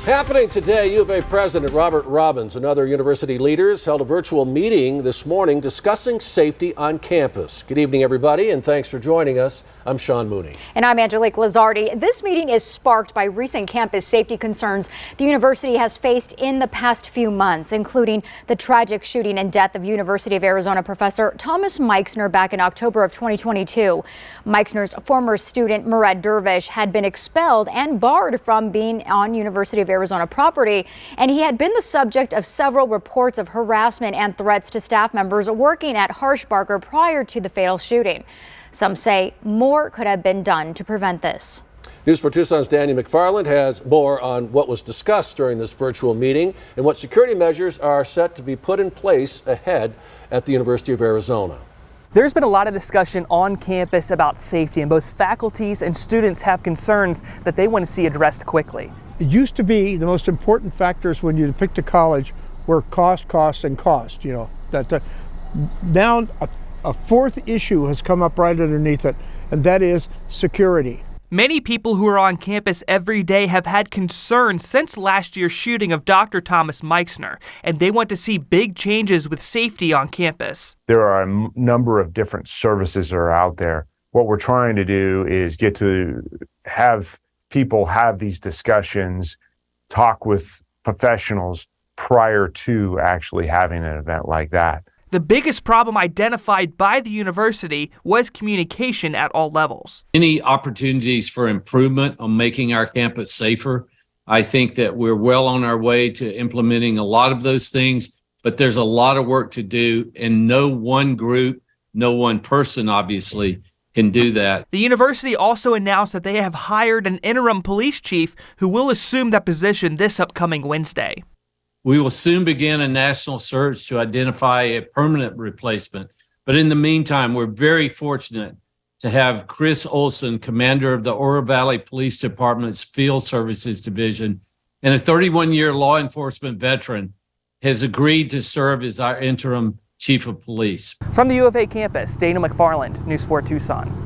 Happening today, U of A President Robert Robbins and other university leaders held a virtual meeting this morning discussing safety on campus. Good evening, everybody, and thanks for joining us. I'm Sean Mooney. And I'm Angelique Lazardi. This meeting is sparked by recent campus safety concerns the university has faced in the past few months, including the tragic shooting and death of University of Arizona professor Thomas Meixner back in October of 2022. Meixner's former student, Murad Dervish, had been expelled and barred from being on University of Arizona property, and he had been the subject of several reports of harassment and threats to staff members working at Harshbarger prior to the fatal shooting. Some say more could have been done to prevent this. News 4 Tucson's Daniel McFarland has more on what was discussed during this virtual meeting and what security measures are set to be put in place ahead at the University of Arizona. There's been a lot of discussion on campus about safety, and both faculties and students have concerns that they want to see addressed quickly. It used to be the most important factors when you picked a college were cost, and cost. Now a fourth issue has come up right underneath it, and that is security. Many people who are on campus every day have had concerns since last year's shooting of Dr. Thomas Meixner, and they want to see big changes with safety on campus. There are a number of different services that are out there. What we're trying to do is get to have people have these discussions, talk with professionals prior to actually having an event like that. The biggest problem identified by the university was communication at all levels. Any opportunities for improvement on making our campus safer. I think that we're well on our way to implementing a lot of those things, but there's a lot of work to do, and no one group, no one person, obviously, can do that. The university also announced that they have hired an interim police chief who will assume that position this upcoming Wednesday. We will soon begin a national search to identify a permanent replacement. But in the meantime, we're very fortunate to have Chris Olson, commander of the Oro Valley Police Department's Field Services Division, and a 31-year law enforcement veteran, has agreed to serve as our interim chief of police. From the U of A campus, Daniel McFarland, News 4 Tucson.